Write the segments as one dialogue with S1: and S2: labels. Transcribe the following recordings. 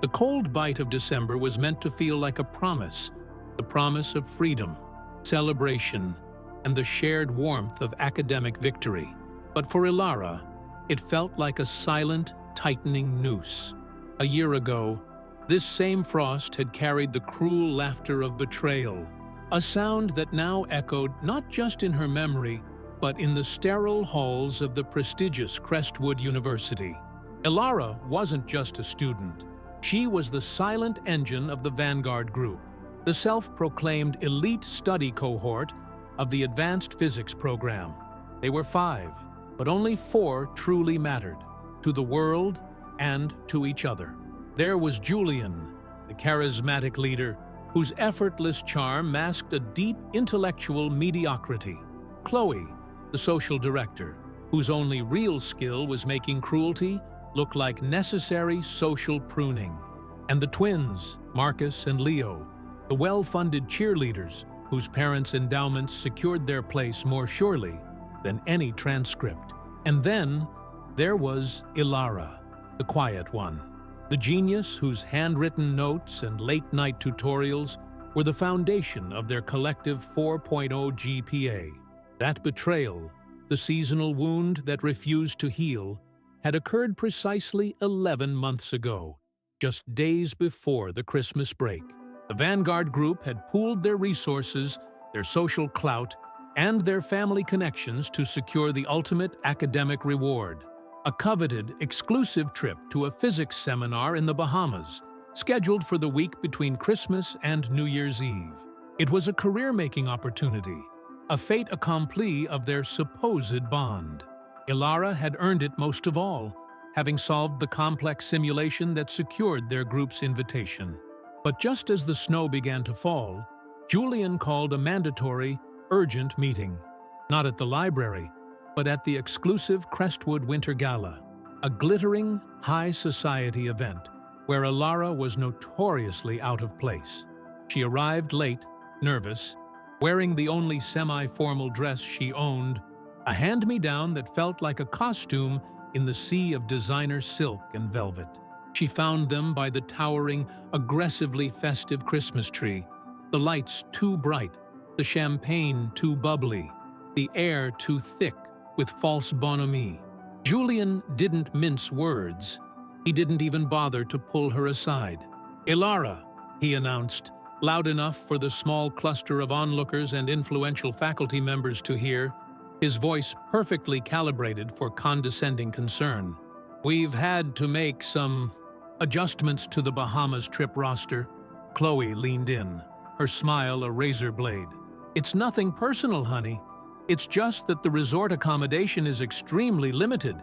S1: The cold bite of December was meant to feel like a promise, the promise of freedom, celebration, and the shared warmth of academic victory. But for Ilara, it felt like a silent, tightening noose. A year ago, this same frost had carried the cruel laughter of betrayal, a sound that now echoed not just in her memory, but in the sterile halls of the prestigious Crestwood University. Ilara wasn't just a student. She was the silent engine of the Vanguard Group, the self-proclaimed elite study cohort of the advanced physics program. They were 5, but only 4 truly mattered, to the world and to each other. There was Julian, the charismatic leader, whose effortless charm masked a deep intellectual mediocrity. Chloe, the social director, whose only real skill was making cruelty look like necessary social pruning. And the twins, Marcus and Leo, the well-funded cheerleaders whose parents' endowments secured their place more surely than any transcript. And then there was Ilara, the quiet one, the genius whose handwritten notes and late-night tutorials were the foundation of their collective 4.0 GPA. That betrayal, the seasonal wound that refused to heal, had occurred precisely 11 months ago, just days before the Christmas break. The Vanguard Group had pooled their resources, their social clout, and their family connections to secure the ultimate academic reward, a coveted, exclusive trip to a physics seminar in the Bahamas, scheduled for the week between Christmas and New Year's Eve. It was a career-making opportunity, a fait accompli of their supposed bond. Ilara had earned it most of all, having solved the complex simulation that secured their group's invitation. But just as the snow began to fall, Julian called a mandatory, urgent meeting. Not at the library, but at the exclusive Crestwood Winter Gala, a glittering, high society event where Ilara was notoriously out of place. She arrived late, nervous, wearing the only semi-formal dress she owned, a hand-me-down that felt like a costume in the sea of designer silk and velvet. She found them by the towering, aggressively festive Christmas tree, the lights too bright, the champagne too bubbly, the air too thick with false bonhomie. Julian didn't mince words. He didn't even bother to pull her aside. "Ilara," he announced, loud enough for the small cluster of onlookers and influential faculty members to hear, his voice perfectly calibrated for condescending concern. "We've had to make some adjustments to the Bahamas trip roster." Chloe leaned in, her smile a razor blade. "It's nothing personal, honey. It's just that the resort accommodation is extremely limited.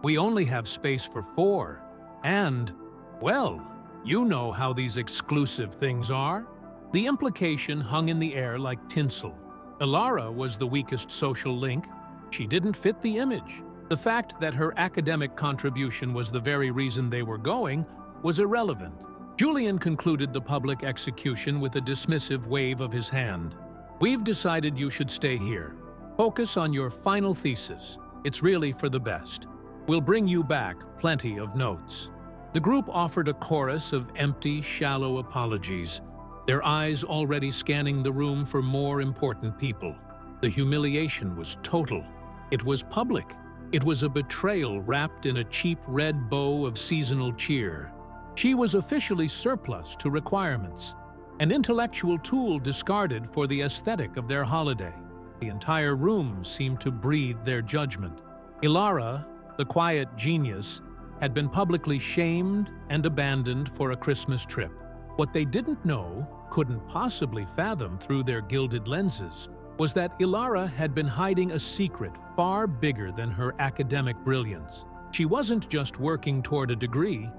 S1: We only have space for 4. And, well, you know how these exclusive things are." The implication hung in the air like tinsel. Ilara was the weakest social link. She didn't fit the image. The fact that her academic contribution was the very reason they were going was irrelevant. Julian concluded the public execution with a dismissive wave of his hand. "We've decided you should stay here. Focus on your final thesis. It's really for the best. We'll bring you back plenty of notes." The group offered a chorus of empty, shallow apologies, their eyes already scanning the room for more important people. The humiliation was total. It was public. It was a betrayal wrapped in a cheap red bow of seasonal cheer. She was officially surplus to requirements, an intellectual tool discarded for the aesthetic of their holiday. The entire room seemed to breathe their judgment. Ilara, the quiet genius, had been publicly shamed and abandoned for a Christmas trip. What they didn't know, couldn't possibly fathom through their gilded lenses, was that Ilara had been hiding a secret far bigger than her academic brilliance. She wasn't just working toward a degree,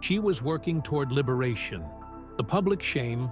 S1: she was working toward liberation. The public shame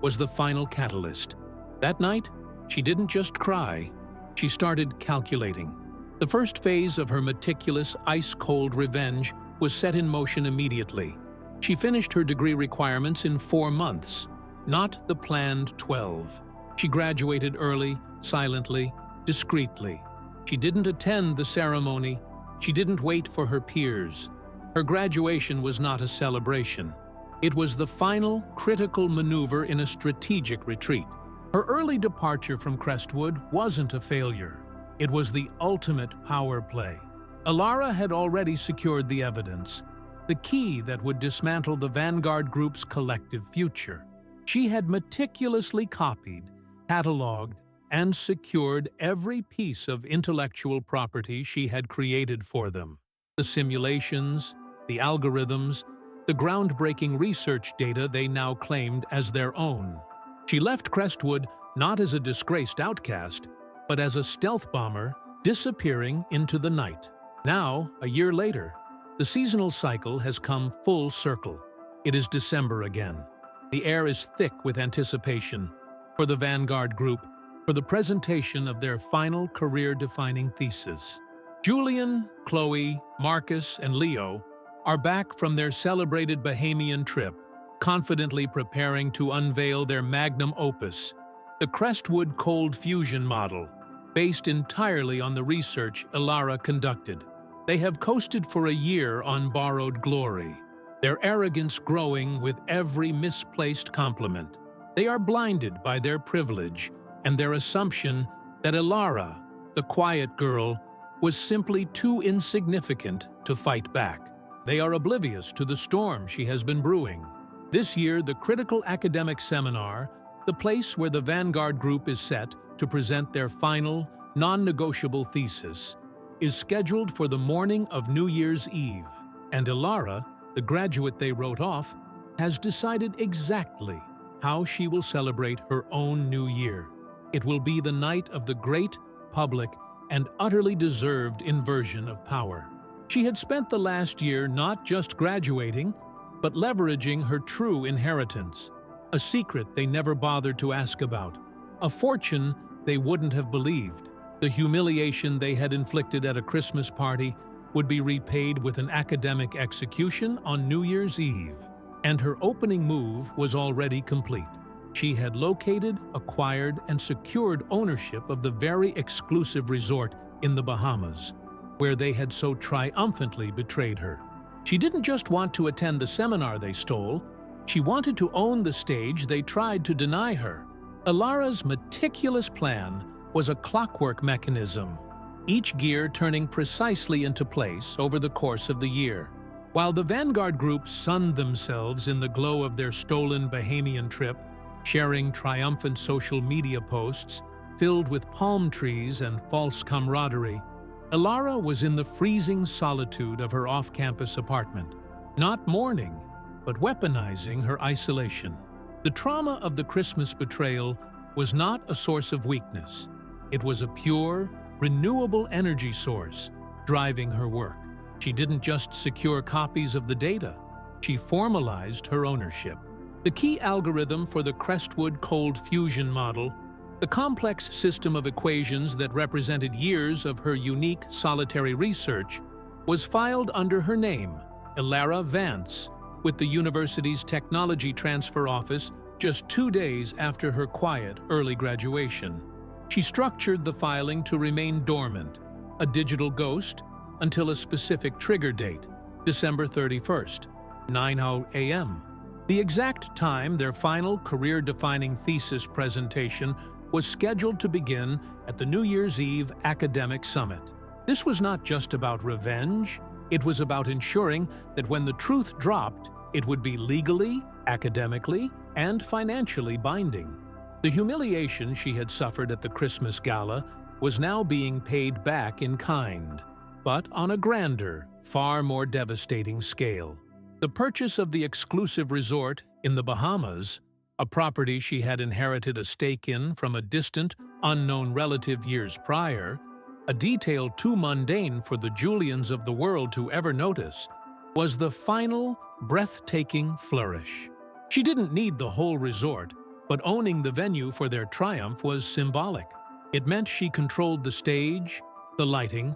S1: was the final catalyst. That night, she didn't just cry, she started calculating. The first phase of her meticulous, ice-cold revenge was set in motion immediately. She finished her degree requirements in 4 months, not the planned 12. She graduated early, silently, discreetly. She didn't attend the ceremony. She didn't wait for her peers. Her graduation was not a celebration. It was the final, critical maneuver in a strategic retreat. Her early departure from Crestwood wasn't a failure. It was the ultimate power play. Alara had already secured the evidence, the key that would dismantle the Vanguard Group's collective future. She had meticulously copied, cataloged, and secured every piece of intellectual property she had created for them. The simulations, the algorithms, the groundbreaking research data they now claimed as their own. She left Crestwood not as a disgraced outcast, but as a stealth bomber disappearing into the night. Now, a year later, the seasonal cycle has come full circle. It is December again. The air is thick with anticipation for the Vanguard Group for the presentation of their final career-defining thesis. Julian, Chloe, Marcus, and Leo are back from their celebrated Bahamian trip, confidently preparing to unveil their magnum opus, the Crestwood Cold Fusion Model, based entirely on the research Alara conducted. They have coasted for a year on borrowed glory, their arrogance growing with every misplaced compliment. They are blinded by their privilege and their assumption that Alara, the quiet girl, was simply too insignificant to fight back. They are oblivious to the storm she has been brewing. This year, the critical academic seminar, the place where the Vanguard Group is set to present their final, non-negotiable thesis, is scheduled for the morning of New Year's Eve, and Alara, the graduate they wrote off, has decided exactly how she will celebrate her own new year. It will be the night of the great, public, and utterly deserved inversion of power. She had spent the last year not just graduating, but leveraging her true inheritance, a secret they never bothered to ask about, a fortune they wouldn't have believed. The humiliation they had inflicted at a Christmas party would be repaid with an academic execution on New Year's Eve, and her opening move was already complete. She had located, acquired, and secured ownership of the very exclusive resort in the Bahamas, where they had so triumphantly betrayed her. She didn't just want to attend the seminar they stole, she wanted to own the stage they tried to deny her. Alara's meticulous plan was a clockwork mechanism, each gear turning precisely into place over the course of the year. While the Vanguard Group sunned themselves in the glow of their stolen Bahamian trip, sharing triumphant social media posts filled with palm trees and false camaraderie, Alara was in the freezing solitude of her off-campus apartment, not mourning, but weaponizing her isolation. The trauma of the Christmas betrayal was not a source of weakness. It was a pure, renewable energy source driving her work. She didn't just secure copies of the data, she formalized her ownership. The key algorithm for the Crestwood Cold Fusion Model, the complex system of equations that represented years of her unique solitary research, was filed under her name, Alara Vance, with the university's Technology Transfer Office just 2 days after her quiet early graduation. She structured the filing to remain dormant, a digital ghost, until a specific trigger date, December 31st, 9:00 a.m. The exact time their final career-defining thesis presentation was scheduled to begin at the New Year's Eve Academic Summit. This was not just about revenge, it was about ensuring that when the truth dropped, it would be legally, academically, and financially binding. The humiliation she had suffered at the Christmas gala was now being paid back in kind, but on a grander, far more devastating scale. The purchase of the exclusive resort in the Bahamas, a property she had inherited a stake in from a distant, unknown relative years prior, a detail too mundane for the Julians of the world to ever notice, was the final, breathtaking flourish. She didn't need the whole resort, but owning the venue for their triumph was symbolic. It meant she controlled the stage, the lighting,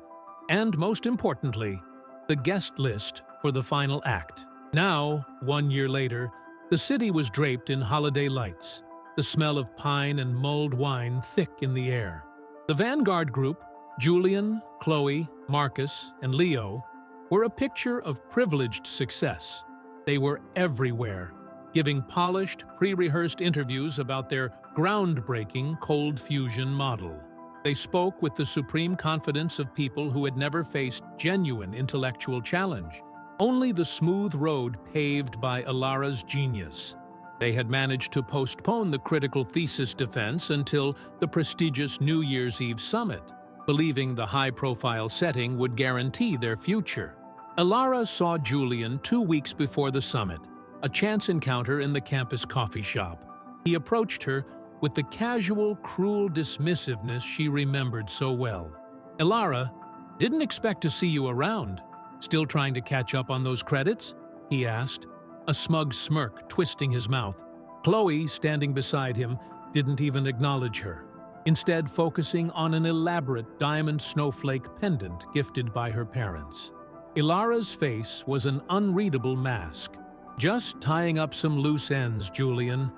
S1: and most importantly, the guest list for the final act. Now, 1 year later, the city was draped in holiday lights, the smell of pine and mulled wine thick in the air. The Vanguard Group, Julian, Chloe, Marcus, and Leo, were a picture of privileged success. They were everywhere, giving polished, pre-rehearsed interviews about their groundbreaking cold fusion model. They spoke with the supreme confidence of people who had never faced genuine intellectual challenge, only the smooth road paved by Ilara's genius. They had managed to postpone the critical thesis defense until the prestigious New Year's Eve summit, believing the high-profile setting would guarantee their future. Ilara saw Julian 2 weeks before the summit, a chance encounter in the campus coffee shop. He approached her with the casual, cruel dismissiveness she remembered so well. "Ilara, didn't expect to see you around. Still trying to catch up on those credits?" he asked, a smug smirk twisting his mouth. Chloe, standing beside him, didn't even acknowledge her, instead focusing on an elaborate diamond snowflake pendant gifted by her parents. Ilara's face was an unreadable mask. "Just tying up some loose ends, Julian.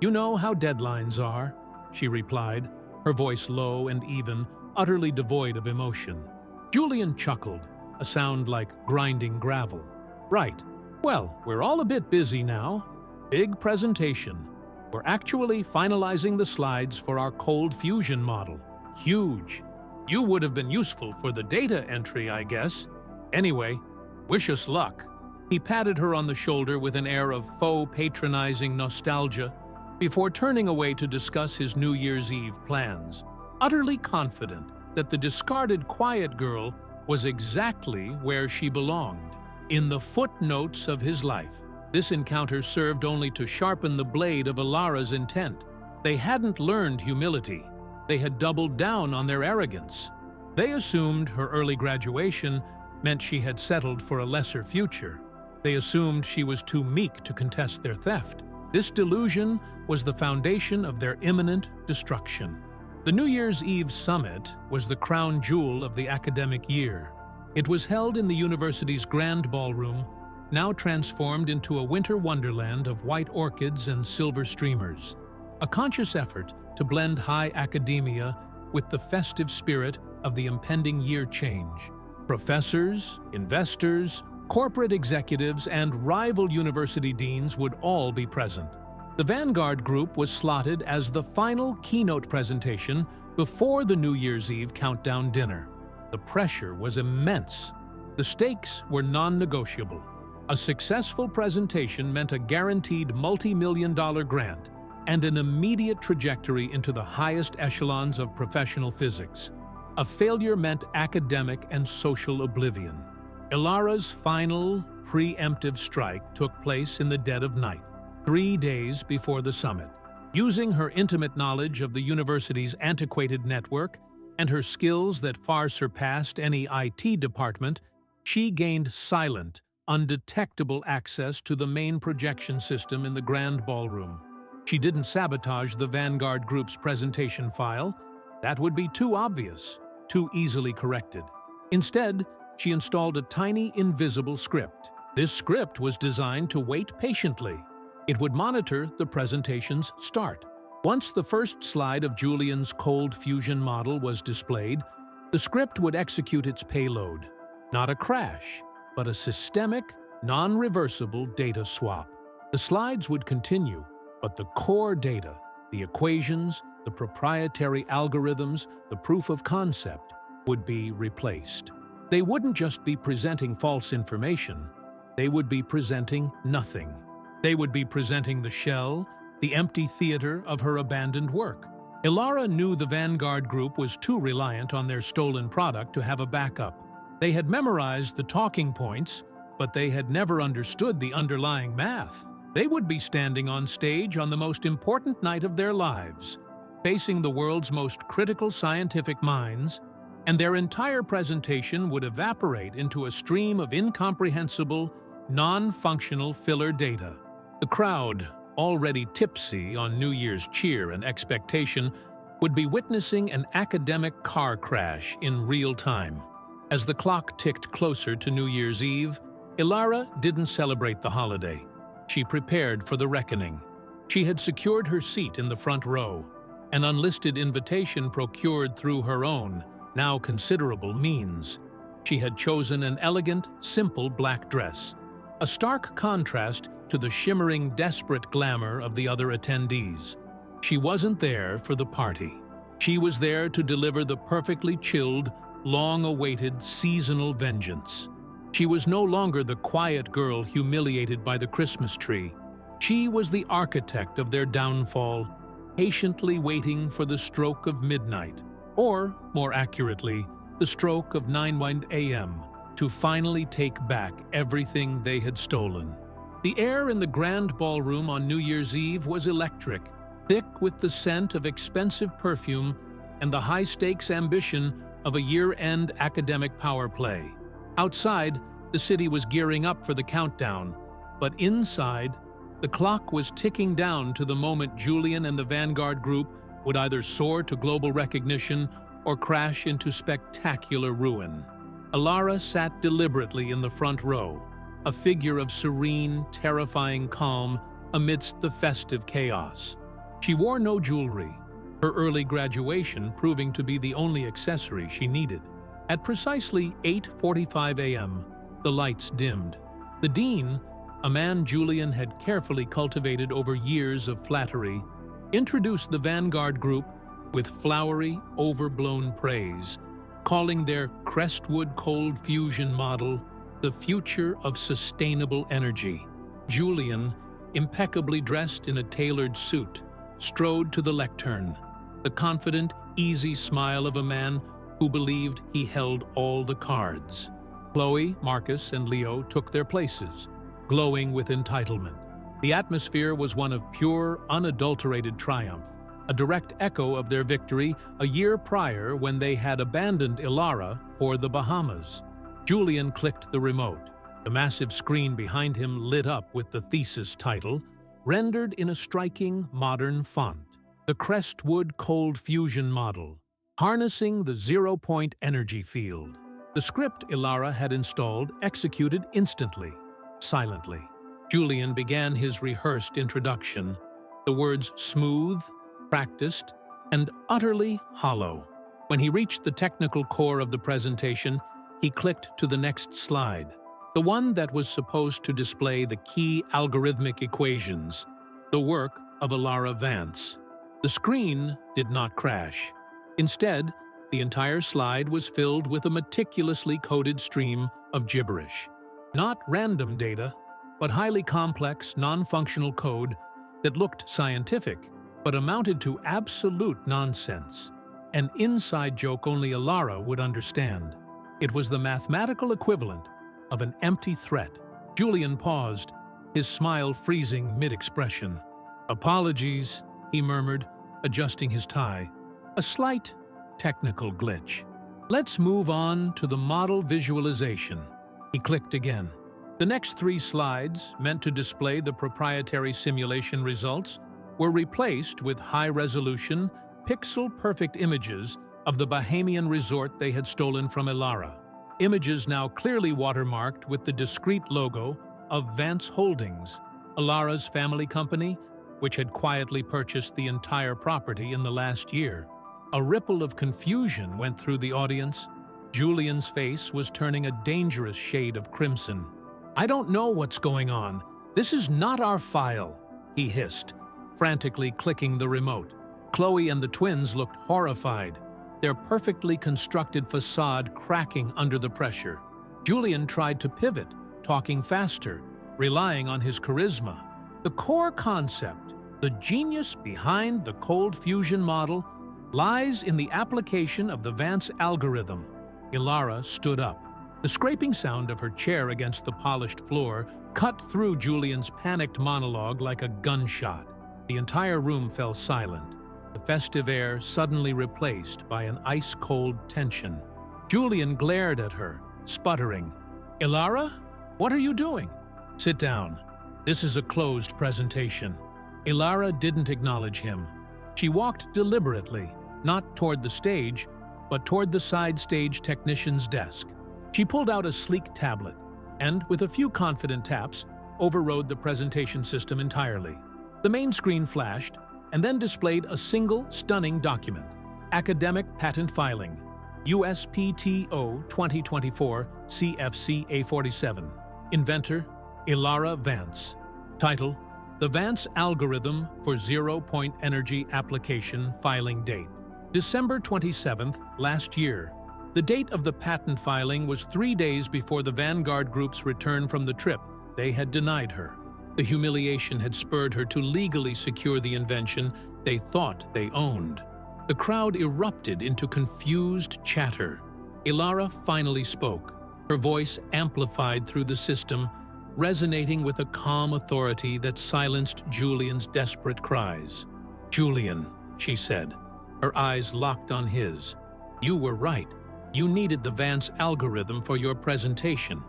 S1: You know how deadlines are," she replied, her voice low and even, utterly devoid of emotion. Julian chuckled, a sound like grinding gravel. "Right. Well, we're all a bit busy now. Big presentation. We're actually finalizing the slides for our cold fusion model. Huge. You would have been useful for the data entry, I guess. Anyway, wish us luck." He patted her on the shoulder with an air of faux patronizing nostalgia before turning away to discuss his New Year's Eve plans, utterly confident that the discarded quiet girl was exactly where she belonged, in the footnotes of his life. This encounter served only to sharpen the blade of Ilara's intent. They hadn't learned humility. They had doubled down on their arrogance. They assumed her early graduation meant she had settled for a lesser future. They assumed she was too meek to contest their theft. This delusion was the foundation of their imminent destruction. The New Year's Eve summit was the crown jewel of the academic year. It was held in the university's grand ballroom, now transformed into a winter wonderland of white orchids and silver streamers. A conscious effort to blend high academia with the festive spirit of the impending year change. Professors, investors, corporate executives, and rival university deans would all be present. The Vanguard Group was slotted as the final keynote presentation before the New Year's Eve countdown dinner. The pressure was immense. The stakes were non-negotiable. A successful presentation meant a guaranteed multi-million-dollar grant and an immediate trajectory into the highest echelons of professional physics. A failure meant academic and social oblivion. Ilara's final, preemptive strike took place in the dead of night, 3 days before the summit. Using her intimate knowledge of the university's antiquated network and her skills that far surpassed any IT department, she gained silent, undetectable access to the main projection system in the grand ballroom. She didn't sabotage the Vanguard Group's presentation file. That would be too obvious, too easily corrected. Instead, she installed a tiny, invisible script. This script was designed to wait patiently. It would monitor the presentation's start. Once the first slide of Julian's cold fusion model was displayed, the script would execute its payload. Not a crash, but a systemic, non-reversible data swap. The slides would continue, but the core data, the equations, the proprietary algorithms, the proof of concept, would be replaced. They wouldn't just be presenting false information, they would be presenting nothing. They would be presenting the shell, the empty theater of her abandoned work. Ilara knew the Vanguard Group was too reliant on their stolen product to have a backup. They had memorized the talking points, but they had never understood the underlying math. They would be standing on stage on the most important night of their lives, facing the world's most critical scientific minds, and their entire presentation would evaporate into a stream of incomprehensible, non-functional filler data. The crowd, already tipsy on New Year's cheer and expectation, would be witnessing an academic car crash in real time. As the clock ticked closer to New Year's Eve, Ilara didn't celebrate the holiday. She prepared for the reckoning. She had secured her seat in the front row, an unlisted invitation procured through her own, now considerable means. She had chosen an elegant, simple black dress, a stark contrast to the shimmering, desperate glamour of the other attendees. She wasn't there for the party. She was there to deliver the perfectly chilled, long-awaited seasonal vengeance. She was no longer the quiet girl humiliated by the Christmas tree. She was the architect of their downfall, patiently waiting for the stroke of midnight, or, more accurately, the stroke of 9 a.m., to finally take back everything they had stolen. The air in the grand ballroom on New Year's Eve was electric, thick with the scent of expensive perfume and the high-stakes ambition of a year-end academic power play. Outside, the city was gearing up for the countdown, but inside, the clock was ticking down to the moment Julian and the Vanguard Group would either soar to global recognition or crash into spectacular ruin. Alara sat deliberately in the front row, a figure of serene, terrifying calm amidst the festive chaos. She wore no jewelry, her early graduation proving to be the only accessory she needed. At precisely 8:45 a.m., the lights dimmed. The dean, a man Julian had carefully cultivated over years of flattery, introduced the Vanguard Group with flowery, overblown praise, calling their Crestwood Cold Fusion Model the future of sustainable energy. Julian, impeccably dressed in a tailored suit, strode to the lectern, the confident, easy smile of a man who believed he held all the cards. Chloe, Marcus, and Leo took their places, glowing with entitlement. The atmosphere was one of pure, unadulterated triumph, a direct echo of their victory a year prior when they had abandoned Ilara for the Bahamas. Julian clicked the remote. The massive screen behind him lit up with the thesis title, rendered in a striking, modern font. The Crestwood Cold Fusion Model, harnessing the zero-point energy field. The script Ilara had installed executed instantly, silently. Julian began his rehearsed introduction, the words smooth, practiced, and utterly hollow. When he reached the technical core of the presentation, he clicked to the next slide, the one that was supposed to display the key algorithmic equations, the work of Ilara Vance. The screen did not crash. Instead, the entire slide was filled with a meticulously coded stream of gibberish. Not random data, but highly complex, non-functional code that looked scientific, but amounted to absolute nonsense. An inside joke only Ilara would understand. It was the mathematical equivalent of an empty threat. Julian paused, his smile freezing mid-expression. "Apologies," he murmured, adjusting his tie. "A slight technical glitch. Let's move on to the model visualization." He clicked again. The next 3 slides, meant to display the proprietary simulation results, were replaced with high-resolution, pixel-perfect images of the Bahamian resort they had stolen from Ilara. Images now clearly watermarked with the discreet logo of Vance Holdings, Ilara's family company, which had quietly purchased the entire property in the last year. A ripple of confusion went through the audience. Julian's face was turning a dangerous shade of crimson. "I don't know what's going on. This is not our file," he hissed, frantically clicking the remote. Chloe and the twins looked horrified, their perfectly constructed facade cracking under the pressure. Julian tried to pivot, talking faster, relying on his charisma. The core concept, the genius behind the cold fusion model, lies in the application of the Vance algorithm. Ilara stood up. The scraping sound of her chair against the polished floor cut through Julian's panicked monologue like a gunshot. The entire room fell silent, the festive air suddenly replaced by an ice-cold tension. Julian glared at her, sputtering. "Ilara, what are you doing?" "Sit down. This is a closed presentation." Ilara didn't acknowledge him. She walked deliberately, not toward the stage, but toward the side stage technician's desk. She pulled out a sleek tablet and, with a few confident taps, overrode the presentation system entirely. The main screen flashed and then displayed a single, stunning document. Academic Patent Filing, USPTO 2024 CFC A47. Inventor, Ilara Vance. Title: The Vance Algorithm for Zero-Point Energy Application. Filing date: December 27th, last year. The date of the patent filing was 3 days before the Vanguard Group's return from the trip they had denied her. The humiliation had spurred her to legally secure the invention they thought they owned. The crowd erupted into confused chatter. Ilara finally spoke, her voice amplified through the system, resonating with a calm authority that silenced Julian's desperate cries. "Julian," she said, her eyes locked on his. "You were right. You needed the Vance algorithm for your presentation.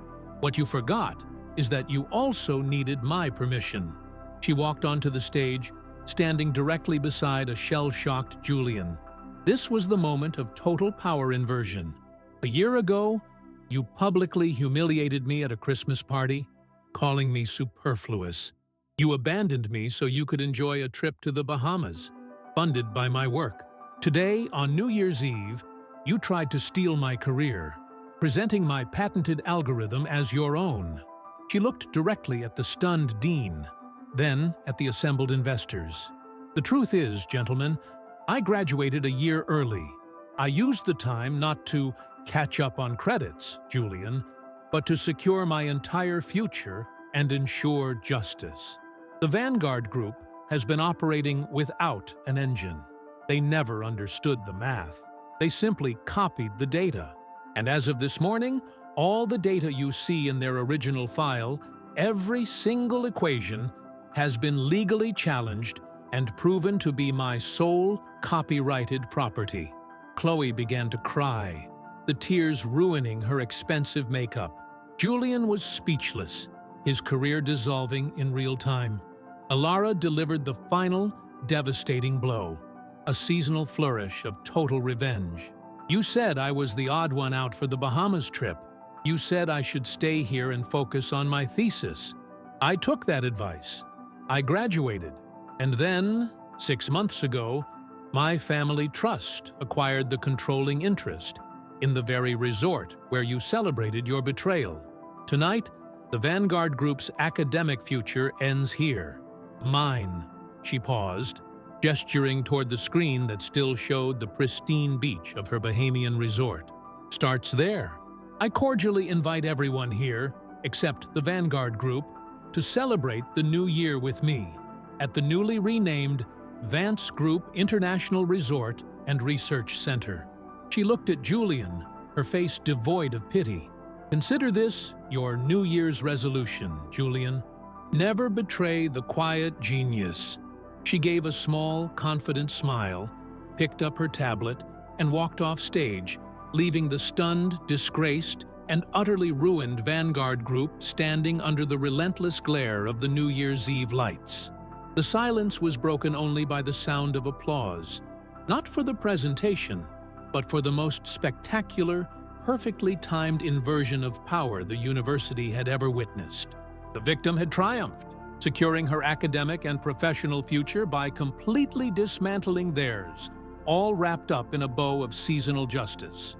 S1: What you forgot is that you also needed my permission." She walked onto the stage, standing directly beside a shell-shocked Julian. This was the moment of total power inversion. "A year ago, you publicly humiliated me at a Christmas party, calling me superfluous. You abandoned me so you could enjoy a trip to the Bahamas, funded by my work. Today, on New Year's Eve, you tried to steal my career, presenting my patented algorithm as your own." She looked directly at the stunned dean, then at the assembled investors. "The truth is, gentlemen, I graduated a year early. I used the time not to catch up on credits, Julian, but to secure my entire future and ensure justice. The Vanguard Group has been operating without an engine. They never understood the math. They simply copied the data. And as of this morning, all the data you see in their original file, every single equation, has been legally challenged and proven to be my sole copyrighted property." Chloe began to cry, the tears ruining her expensive makeup. Julian was speechless, his career dissolving in real time. Ilara delivered the final, devastating blow, a seasonal flourish of total revenge. "You said I was the odd one out for the Bahamas trip. You said I should stay here and focus on my thesis. I took that advice. I graduated. And then, 6 months ago, my family trust acquired the controlling interest in the very resort where you celebrated your betrayal. Tonight, the Vanguard Group's academic future ends here. Mine." She paused, gesturing toward the screen that still showed the pristine beach of her Bahamian resort. "Starts there. I cordially invite everyone here, except the Vanguard Group, to celebrate the new year with me at the newly renamed Vance Group International Resort and Research Center." She looked at Julian, her face devoid of pity. "Consider this your New Year's resolution, Julian. Never betray the quiet genius." She gave a small, confident smile, picked up her tablet, and walked off stage, leaving the stunned, disgraced, and utterly ruined Vanguard Group standing under the relentless glare of the New Year's Eve lights. The silence was broken only by the sound of applause, not for the presentation, but for the most spectacular, perfectly timed inversion of power the university had ever witnessed. The victim had triumphed, securing her academic and professional future by completely dismantling theirs, all wrapped up in a bow of seasonal justice.